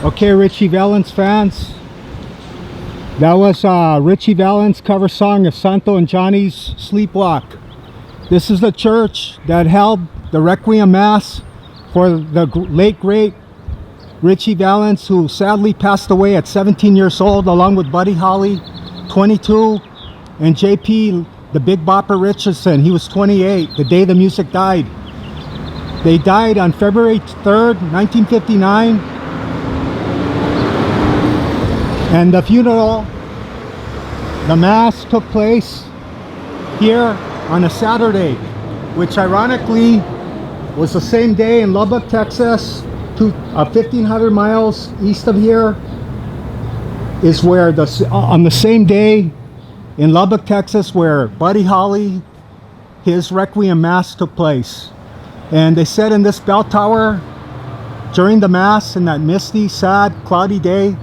Okay, Ritchie Valens fans, that was Ritchie Valens' cover song of Santo and Johnny's Sleepwalk. This is the church that held the Requiem Mass for the late great Ritchie Valens, who sadly passed away at 17 years old, along with Buddy Holly, 22, and JP, the Big Bopper Richardson. He was 28, the day the music died. They died on February 3rd, 1959. And the funeral, the Mass, took place here on a Saturday, which ironically was the same day in Lubbock, Texas, 1,500 miles east of here, is where on the same day in Lubbock, Texas, where Buddy Holly, his Requiem Mass took place. And they said in this bell tower during the Mass, in that misty, sad, cloudy day,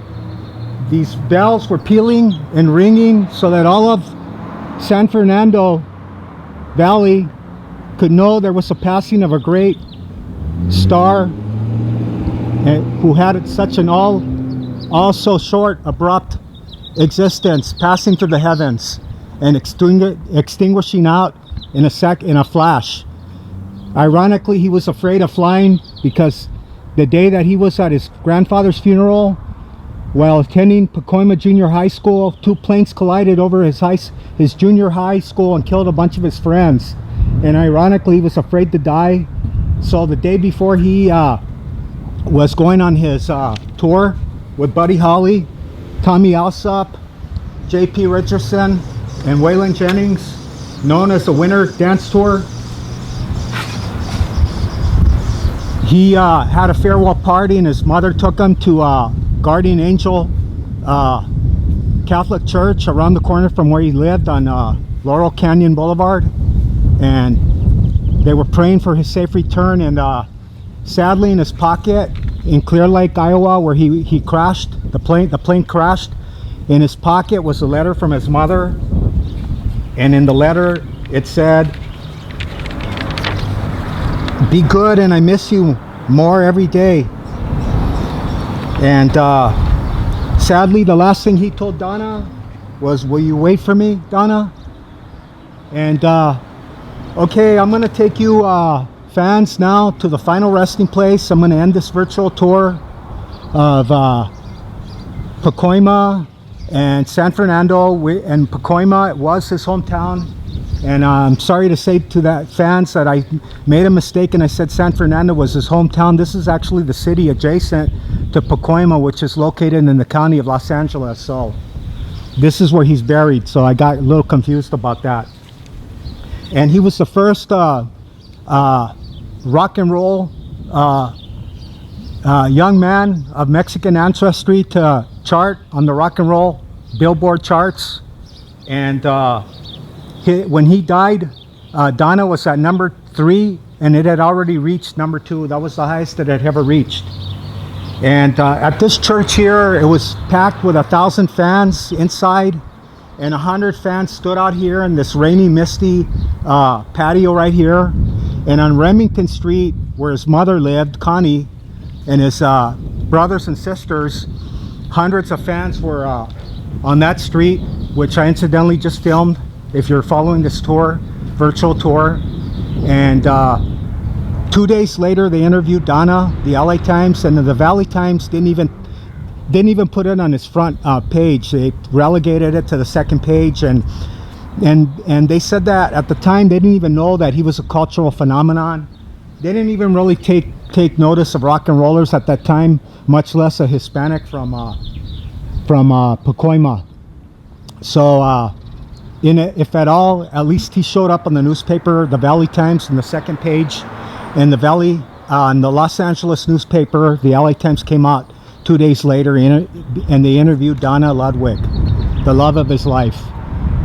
these bells were pealing and ringing so that all of San Fernando Valley could know there was a passing of a great star who had such an all so short, abrupt existence, passing through the heavens and extinguishing out in a flash. Ironically, he was afraid of flying because the day that he was at his grandfather's funeral, while attending Pacoima Junior High School, two planes collided over his junior high school and killed a bunch of his friends. And ironically, he was afraid to die. So the day before he was going on his tour with Buddy Holly, Tommy Alsop, JP Richardson, and Waylon Jennings, known as the Winter Dance Tour, he had a farewell party, and his mother took him to Guardian Angel Catholic Church around the corner from where he lived on Laurel Canyon Boulevard, and they were praying for his safe return. And sadly, in his pocket in Clear Lake, Iowa, where he crashed, the plane crashed, in his pocket was a letter from his mother, and in the letter it said, "Be good, and I miss you more every day." And sadly, the last thing he told Donna was, "Will you wait for me, Donna?" And okay, I'm gonna take you fans now to the final resting place. I'm gonna end this virtual tour of Pacoima and San Fernando. And Pacoima, it was his hometown. And I'm sorry to say to that fans that I made a mistake and I said San Fernando was his hometown. This is actually the city adjacent to Pacoima, which is located in the county of Los Angeles. So this is where he's buried. So I got a little confused about that. And he was the first rock and roll young man of Mexican ancestry to chart on the rock and roll Billboard charts. And when he died, Donna was at number 3, and it had already reached number 2. That was the highest it had ever reached. And at this church here, it was packed with 1,000 fans inside, and 100 fans stood out here in this rainy, misty patio right here. And on Remington Street, where his mother lived, Connie, and his brothers and sisters, hundreds of fans were on that street, which I incidentally just filmed. If you're following this tour, virtual tour. And 2 days later, they interviewed Donna. The LA Times and the Valley Times didn't even put it on its front page. They relegated it to the second page, and they said that at the time they didn't even know that he was a cultural phenomenon. They didn't even really take notice of rock and rollers at that time, much less a Hispanic from Pacoima. So if at all, at least he showed up on the newspaper, the Valley Times, in the second page, and the Los Angeles newspaper, the LA Times, came out 2 days later, and they interviewed Donna Ludwig, the love of his life.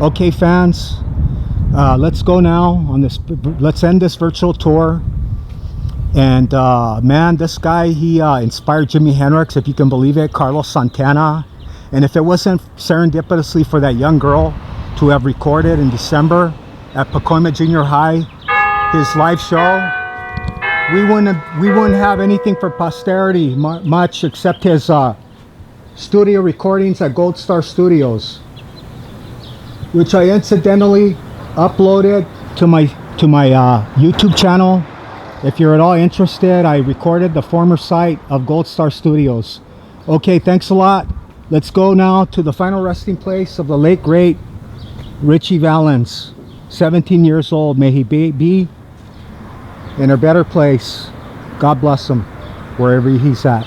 Okay, fans, let's go now on this. Let's end this virtual tour. And man, this guy, he inspired Jimi Hendrix, if you can believe it, Carlos Santana. And if it wasn't serendipitously for that young girl to have recorded in December at Pacoima Junior High, his live show. We wouldn't have anything for posterity much except his studio recordings at Gold Star Studios, which I incidentally uploaded to my YouTube channel. If you're at all interested, I recorded the former site of Gold Star Studios. Okay, thanks a lot. Let's go now to the final resting place of the late great Ritchie Valens. 17 years old. May he be in a better place. God bless him wherever he's at.